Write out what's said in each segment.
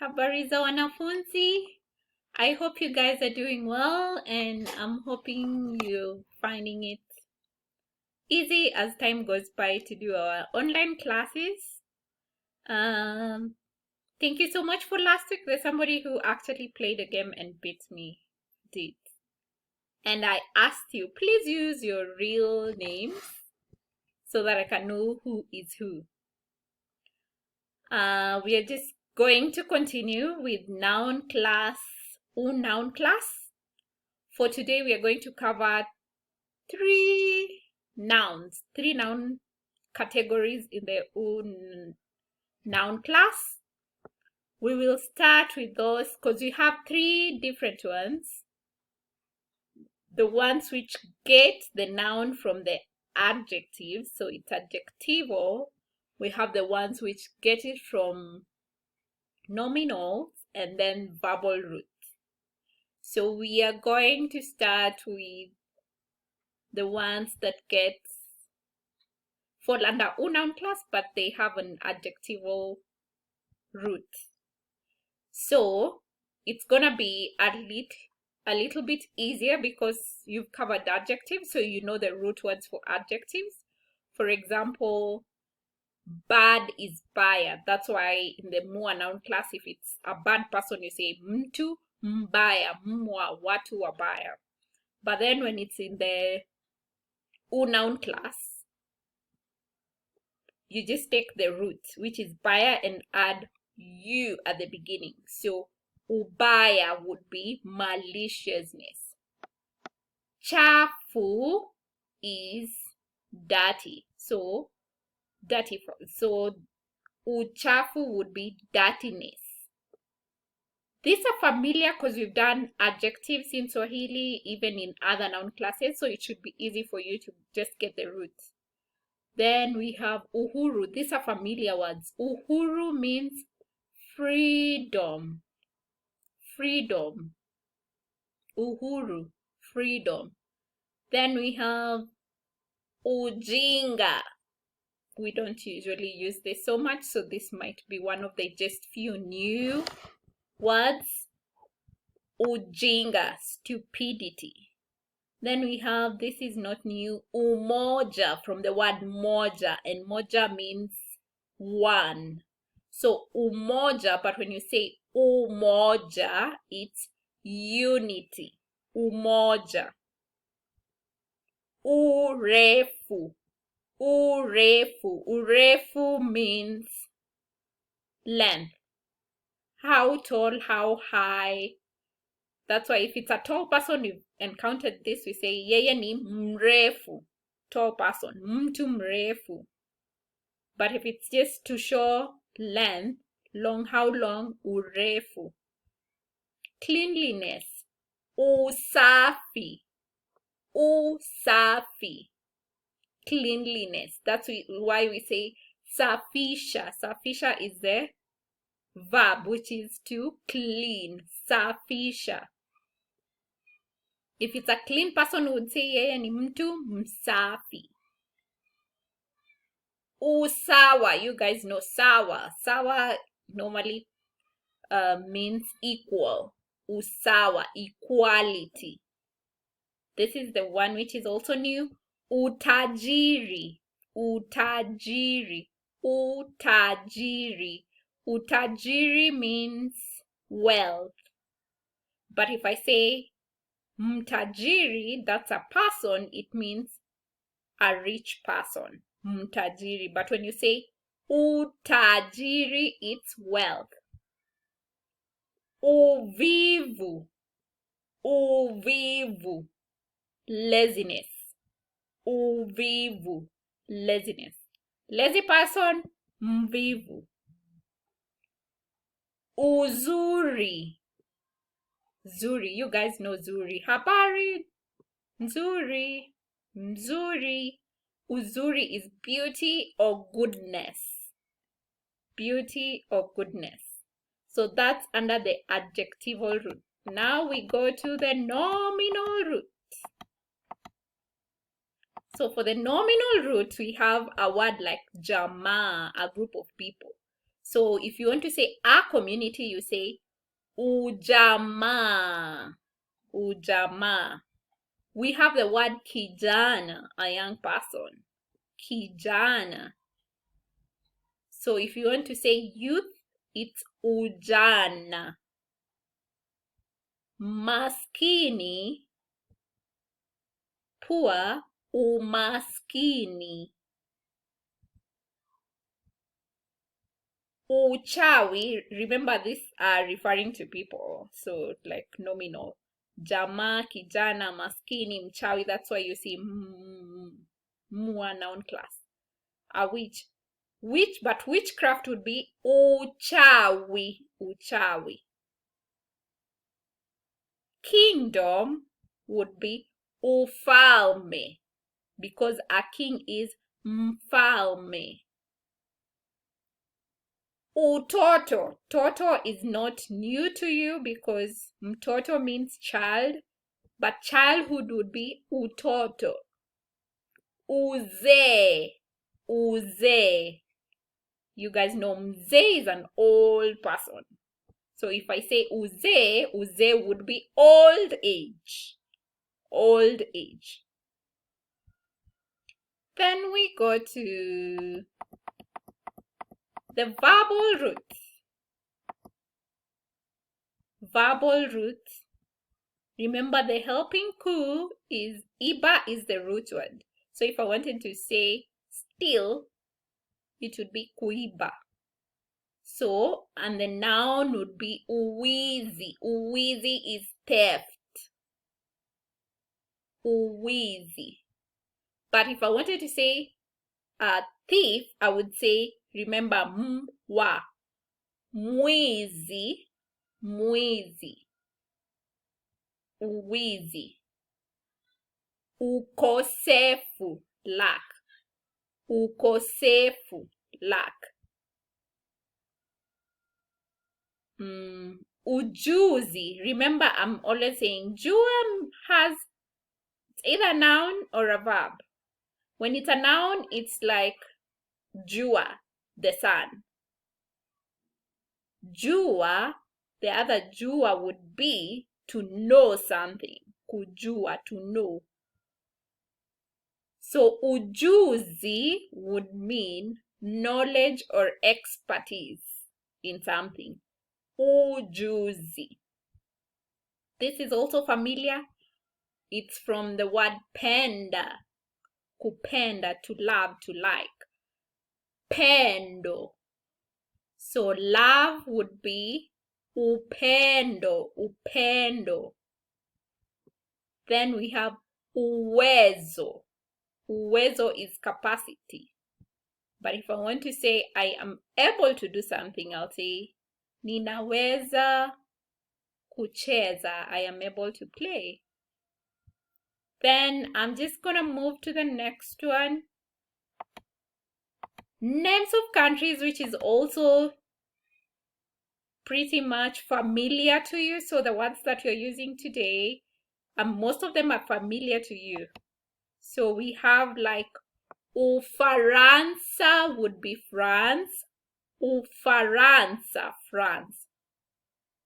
Habari za wanafunzi. I hope you guys are doing well and I'm hoping you're finding it easy as time goes by to do our online classes. Um, Thank you so much for last week. There's somebody who actually played a game and beat me. Did. And I asked you, please use your real names so that I can know who is who. We are just going to continue with noun class, noun class. For today, we are going to cover three noun categories in the noun class. We will start with those because we have three different ones. The ones which get the noun from the adjective, so it's adjectival. We have the ones which get it from nominals and then verbal roots. So we are going to start with the ones that fall under noun class, but they have an adjectival root. So it's gonna be a little bit easier because you've covered adjectives, so you know the root words for adjectives. For example, bad is baya. That's why in the noun class, if it's a bad person, you say mtu mbaya, mwa watu wabaya. But then when it's in the noun class, you just take the root, which is baya, and add you at the beginning. So ubaya would be maliciousness. Chafu is dirty. So dirty. So uchafu would be dirtiness. These are familiar because we've done adjectives in Swahili, even in other noun classes, so it should be easy for you to just get the roots. Then we have uhuru. These are familiar words. Uhuru means freedom. Freedom. Uhuru, freedom. Then we have ujinga. We don't usually use this so much, so this might be one of the just few new words. Ujinga, stupidity. Then we have, this is not new, umoja, from the word moja, and moja means one. So umoja, but when you say umoja, it's unity. Umoja. Urefu. Urefu. Urefu means length. How tall, how high. That's why if it's a tall person, you've encountered this, we say yeye ni mrefu. Tall person. Mtu mrefu. But if it's just to show length, long, how long, urefu. Cleanliness. Usafi. Usafi. Cleanliness. That's why we say safisha. Safisha is the verb, which is to clean. Safisha. If it's a clean person, we would say yeye ni mtu msafi. Usawa. You guys know sawa. Sawa normally means equal. Usawa, equality. This is the one which is also new. Utajiri. Utajiri. Utajiri. Utajiri means wealth. But if I say mtajiri, that's a person, it means a rich person. Mtajiri. But when you say utajiri, it's wealth. Uvivu. Uvivu. Laziness. Uvivu. Laziness. Lazy person, mvivu. Uzuri. Zuri. You guys know zuri. Habari. Nzuri. Mzuri. Uzuri is beauty or goodness. Beauty or goodness. So that's under the adjectival root. Now we go to the nominal root. So for the nominal root, we have a word like jamaa, a group of people. So if you want to say a community, you say ujamaa. Ujamaa. We have the word kijana, a young person. Kijana. So if you want to say youth, it's ujana. Maskini, poor, umaskini. Uchawi, remember these are referring to people, so like nominal. Jamaa, kijana, maskini, mchawi, that's why you see mua noun class. A witch. But witchcraft would be uchawi, uchawi. Kingdom would be ufalme, because a king is mfalme. Utoto. Toto is not new to you because mtoto means child, but childhood would be utoto. Uzee. Uzee. You guys know mzee is an old person. So if I say uzee, uzee would be old age. Old age. Then we go to the verbal roots. Verbal roots. Remember the helping ku is iba is the root word. So if I wanted to say steal, it would be kuiba. So, and the noun would be uwizi. Uwizi is theft. Uwizi. But if I wanted to say thief, I would say, remember mwa. Mwizi. Mwizi. Uwizi. Ukosefu, lack. Ukosefu, lack. Ujuzi. Remember, I'm always saying jua has either a noun or a verb. When it's a noun, it's like jua, the sun. Jua, the other jua would be to know something. Kujua, to know. So ujuzi would mean knowledge or expertise in something. Ujuzi. This is also familiar. It's from the word penda. Kupenda, to love, to like. Pendo. So love would be upendo, upendo. Then we have uwezo. Uwezo is capacity. But if I want to say I am able to do something, I'll say ninaweza kucheza. I am able to play. Then I'm just gonna move to the next one. Names of countries, which is also pretty much familiar to you. So the words that you're using today, most of them are familiar to you. So we have like Ufaransa would be France. Ufaransa, France.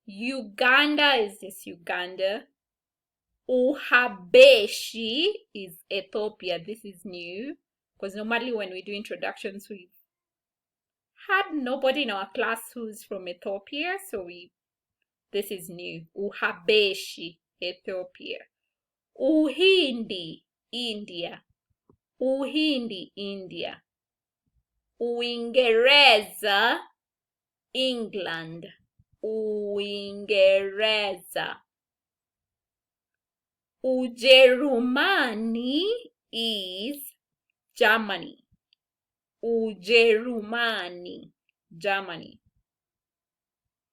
Uganda is just Uganda. Uhabeshi is Ethiopia. This is new because normally when we do introductions, we had nobody in our class who's from Ethiopia, so this is new. Uhabeshi, Ethiopia. Uhindi, India. Uhindi, India. Uingereza, England. Uingereza. Ujerumani is Germany. Ujerumani, Germany.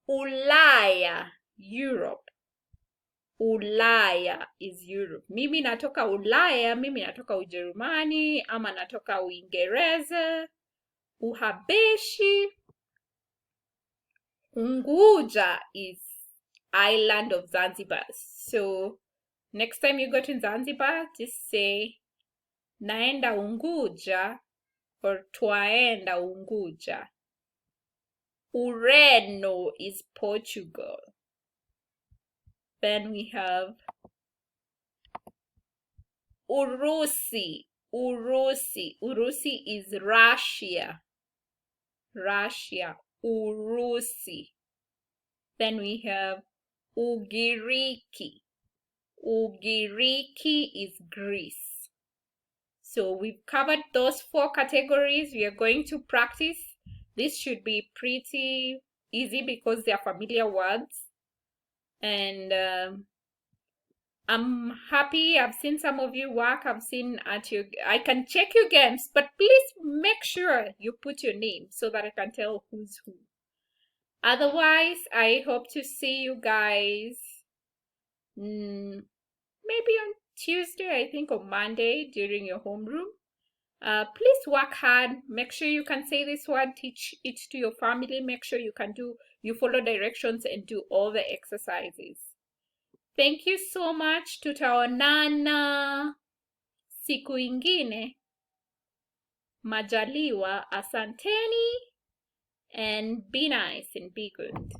Ulaya, Europe. Ulaya is Europe. Mimi natoka Ulaya, mimi natoka Ujerumani, ama natoka Uingereza. Uhabeshi. Unguja is island of Zanzibar. So next time you go to Zanzibar, just say naenda Unguja or twaenda Unguja. Ureno is Portugal. Then we have Urusi. Urusi is Russia. Urusi. Then we have Ugiriki. Ugiriki is Greece. So we've covered those 4 categories. We are going to practice. This should be pretty easy because they are familiar words. And I'm happy. I've seen some of you work. I can check your games, but please make sure you put your name so that I can tell who's who. Otherwise, I hope to see you guys maybe on Tuesday, I think, or Monday during your homeroom. Please work hard. Make sure you can say this word, teach it to your family. Make sure you follow directions and do all the exercises. Thank you so much. Tutaonana siku ingine. Majaliwa, asanteni, and be nice and be good.